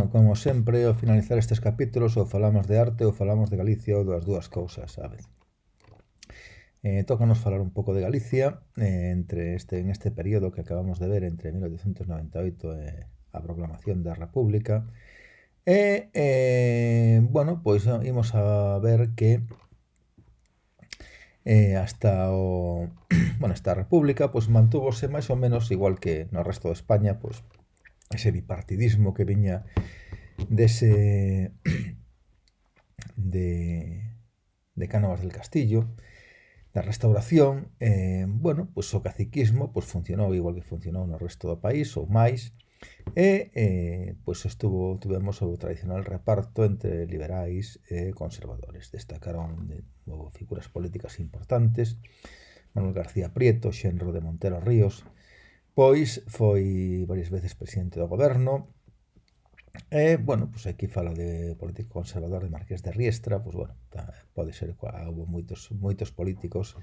como sempre, ao finalizar estes capítulos ou falamos de arte ou falamos de Galicia ou das dúas cousas, sabes? Tócanos falar un pouco de Galicia en este período que acabamos de ver entre 1898 e a proclamación da República. Bueno, pois imos a ver que esta República pois mantúvose máis ou menos igual que no resto de España, pois ese bipartidismo que viña dese de Cánovas del Castillo, da Restauración. Bueno, pois o caciquismo pois funcionou igual que funcionou no resto do país ou máis, pois tuvemos o tradicional reparto entre liberais e conservadores. Destacaron figuras políticas importantes. Manuel García Prieto, xenro de Montero Ríos, pois foi varias veces presidente do goberno. Bueno, pois aquí fala de político conservador de Marqués de Riestra. Pois bueno, pode ser que houve moitos políticos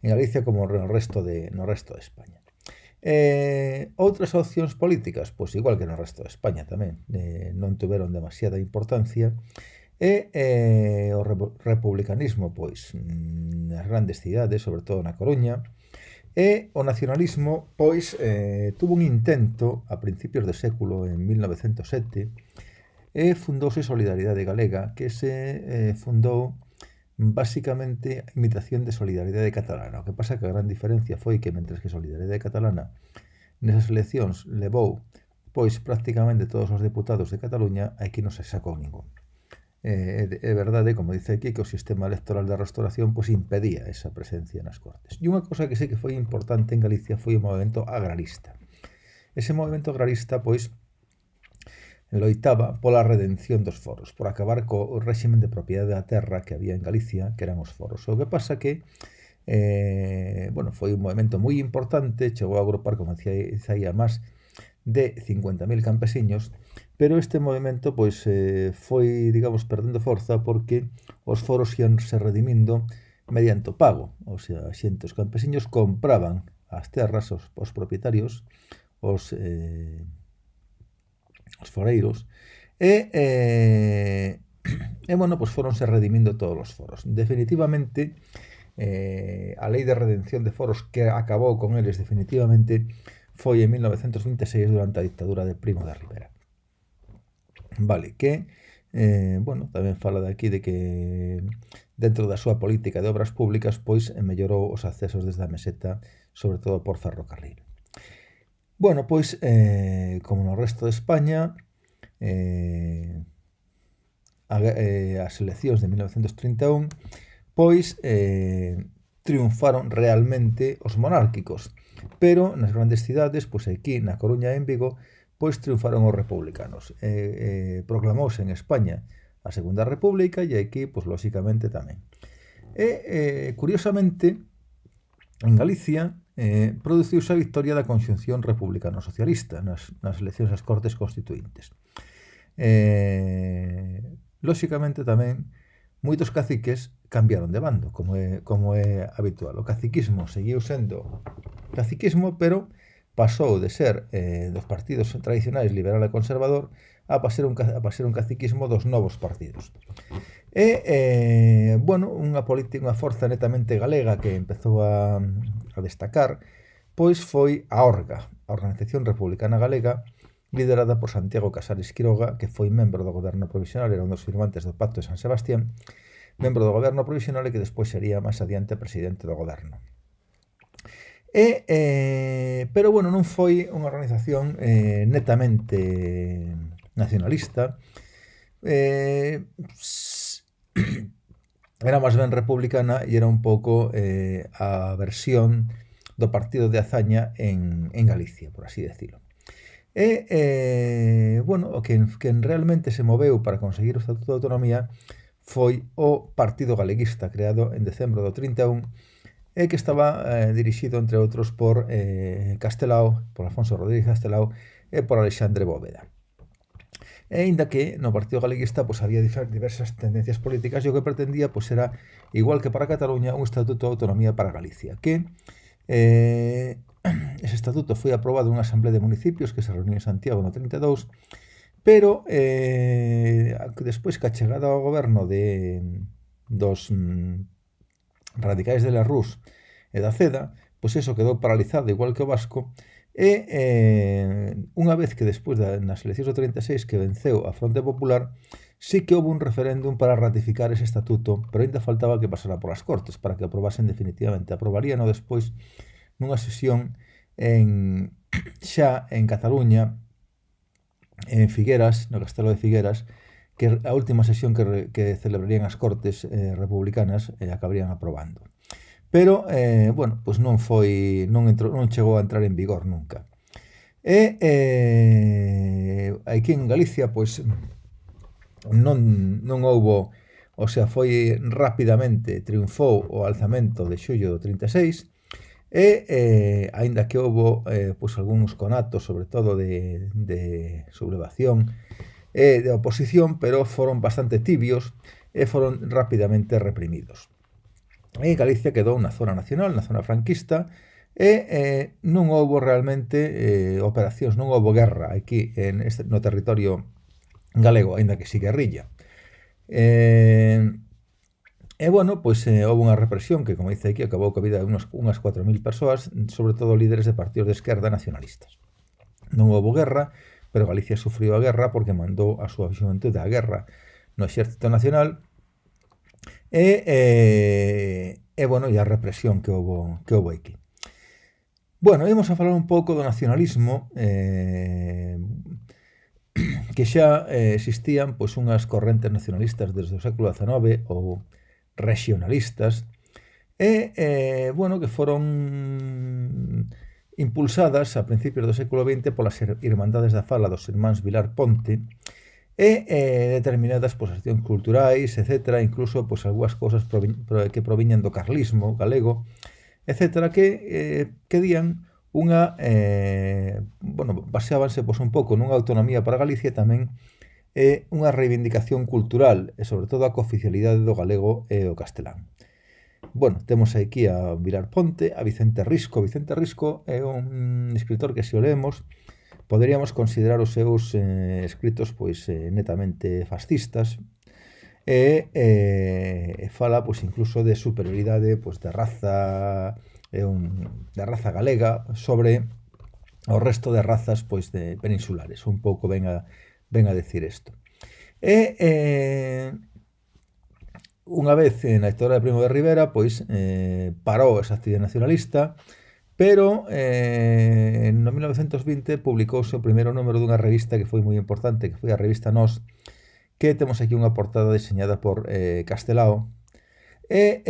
en Galicia como no resto de España. Outras opcións políticas, pois igual que no resto de España tamén, non tuveron demasiada importancia. O republicanismo, pois nas grandes cidades, sobre todo na Coruña. O nacionalismo, pois, tuvo un intento a principios de século, en 1907, fundouse Solidaridade Galega, que se fundou basicamente a imitación de Solidaridade Catalana. O que pasa que a gran diferencia foi que, mentres que Solidaridade Catalana nesas eleccións levou pois prácticamente todos os deputados de Cataluña, aquí non se sacou ningún. É verdade, como dice aquí, que o sistema electoral da Restauración pois impedía esa presencia nas Cortes. E unha cosa que sí que foi importante en Galicia foi o movimento agrarista. Ese movimento agrarista pois loitaba pola redención dos foros, por acabar co réximen de propiedade da terra que había en Galicia, que eran os foros. O que pasa que bueno, foi un movimento moi importante, chegou a agrupar, como decía, máis de 50.000 campesiños, pero este movimento pois foi, digamos, perdendo forza porque os foros ian se redimindo mediante o pago. O sea, a xente, os campesiños compraban as terras, os propietarios, os foreiros, bueno, pois foronse redimindo todos os foros. Definitivamente, a lei de redención de foros que acabou con eles definitivamente foi en 1926 durante a dictadura de Primo de Rivera. Vale, que, bueno, tamén fala de aquí de que dentro da súa política de obras públicas, pois mellorou os accesos desde a meseta, sobre todo por ferrocarril. Bueno, pois, como no resto de España, as eleccións de 1931, pois, triunfaron realmente os monárquicos, pero nas grandes cidades, pois aquí na Coruña e en Vigo, pois triunfaron os republicanos. Proclamouse en España a Segunda República e aquí, pois lóxicamente tamén. Curiosamente, en Galicia produciuse a victoria da conxunción republicano-socialista nas eleccións ás Cortes Constituíntes. Lóxicamente tamén moitos caciques cambiaron de bando, como é habitual. O caciquismo seguiu sendo caciquismo, pero pasou de ser dos partidos tradicionais liberal e conservador a ser un caciquismo dos novos partidos. Bueno, unha forza netamente galega que empezou a destacar, pois foi a Orga, a Organización Republicana Galega, liderada por Santiago Casares Quiroga, que foi membro do goberno provisional, era un dos firmantes do Pacto de San Sebastián, membro do goberno provisional e que despois sería máis adiante presidente do goberno. Pero, bueno, non foi unha organización netamente nacionalista. Era máis ben republicana e era un pouco a versión do partido de Azaña en Galicia, por así decirlo. Bueno, o que realmente se moveu para conseguir o Estatuto de Autonomía foi o Partido Galeguista, creado en decembro do 31, que estaba dirixido, entre outros, por Castelao, por Alfonso Rodríguez Castelao e por Alexandre Bóveda. Ainda que no Partido Galeguista pois había diversas tendencias políticas e o que pretendía pois era, igual que para Cataluña, un Estatuto de Autonomía para Galicia, que ese estatuto foi aprobado nunha asamblea de municipios que se reuniu en Santiago no 32, pero despois que a chegada ao goberno dos radicais de la Rus e da CEDA, pois eso quedou paralizado igual que o vasco, e unha vez que despois nas eleccións do 36 que venceu a Fronte Popular, sí que houve un referéndum para ratificar ese estatuto, pero ainda faltaba que pasara por as Cortes para que aprobasen definitivamente. Aprobaríano despois nunha sesión xa en Cataluña, en Figueras, no Castelo de Figueras, que a última sesión que celebrarían as Cortes republicanas acabarían aprobando. Pero, bueno, pois non chegou a entrar en vigor nunca. E aquí en Galicia, pois, non houbo, o sea, foi rapidamente, triunfou o alzamento de xullo do 36, e aínda que houbo pois algúns conatos, sobre todo de sublevación e de oposición, pero foron bastante tibios e foron rapidamente reprimidos. E Galicia quedou na zona nacional, na zona franquista, e non houbo realmente operacións, non houbo guerra aquí no territorio galego, aínda que si guerrilla. E, bueno, pois houve unha represión que, como dice aquí, acabou coa vida de unhas 4.000 persoas, sobre todo líderes de partidos de esquerda nacionalistas. Non houve guerra, pero Galicia sufriu a guerra porque mandou a súa xuventude á guerra no Exército Nacional e bueno, e a represión que houve aquí. Bueno, ímos a falar un pouco do nacionalismo, que xa existían pois unhas correntes nacionalistas desde o século XIX ou regionalistas, e, bueno, que foron impulsadas a principios do século XX polas Irmandades da Fala dos irmáns Vilar Ponte, e determinadas pois, accións culturais, etc., incluso pois, algunhas cousas que proviñan do carlismo galego, etc., que dían unha, bueno, baseábanse pois, un pouco nunha autonomía para Galicia tamén, unha reivindicación cultural e, sobre todo, a cooficialidade do galego e o castelán. Bueno, temos aquí a Vilar Ponte, a Vicente Risco. Vicente Risco é un escritor que, se o leemos, poderíamos considerar os seus escritos pois netamente fascistas, e fala pois incluso de superioridade pois da raza galega sobre o resto de razas pois de peninsulares. Un pouco ven a decir isto. E unha vez na historia de Primo de Rivera, pois parou esa actividade nacionalista, pero no 1920 publicouse o primeiro número dunha revista que foi moi importante, que foi a revista Nós, que temos aquí unha portada diseñada por Castelao, e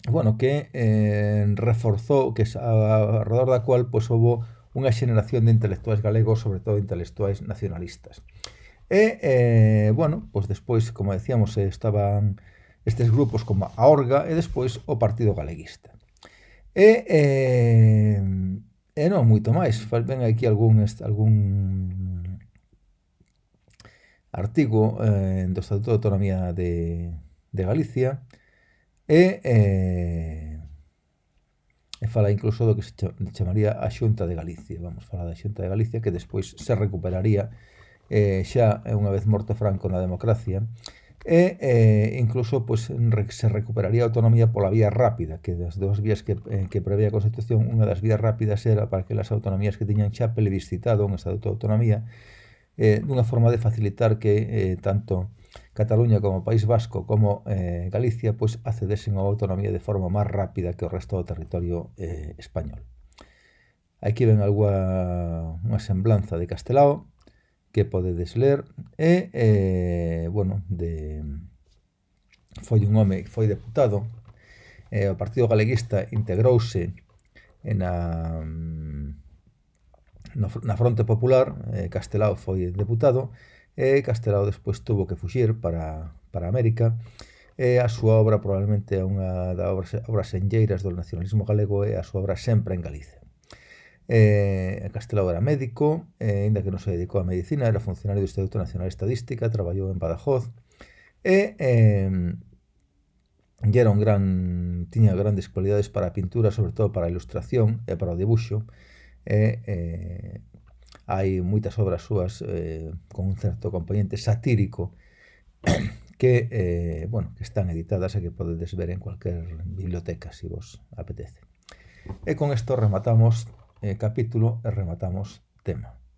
bueno, que reforzou, que alrededor da cual pois houbo unha xeneración de intelectuais galegos, sobre todo intelectuais nacionalistas. E, bueno, pois despois, como decíamos, estaban estes grupos como a Orga e despois o Partido Galeguista. E non moito máis. Ven aquí algún artigo do Estatuto de Autonomía de Galicia e fala incluso do que se chamaría a Xunta de Galicia. Vamos falar da Xunta de Galicia, que despois se recuperaría xa unha vez morto Franco na democracia, e incluso pois, se recuperaría a autonomía pola vía rápida, que das dúas vías que prevé a Constitución, unha das vías rápidas era para que as autonomías que tiñan xa plebiscitado un estatuto de autonomía, dunha forma de facilitar que tanto Cataluña como País Vasco como Galicia pois accedesen á autonomía de forma máis rápida que o resto do territorio español. Aquí ven unha semblanza de Castelao que podedes ler, e, bueno, foi un home que foi deputado, o Partido Galeguista integrouse na Fronte Popular, Castelao foi deputado, e Castelao despois tuvo que fuxir para América, e a súa obra probablemente é unha das obras senlleiras do nacionalismo galego, e a súa obra sempre en Galicia. Castelao era médico, aínda que non se dedicou á medicina, era funcionario do Instituto Nacional de Estadística, traballou en Badajoz, e tiña grandes cualidades para a pintura, sobre todo para a ilustración e para o dibuixo, hai moitas obras súas con un certo componente satírico que, bueno, que están editadas e que podedes ver en cualquier biblioteca, se vos apetece. E con isto rematamos capítulo e rematamos tema.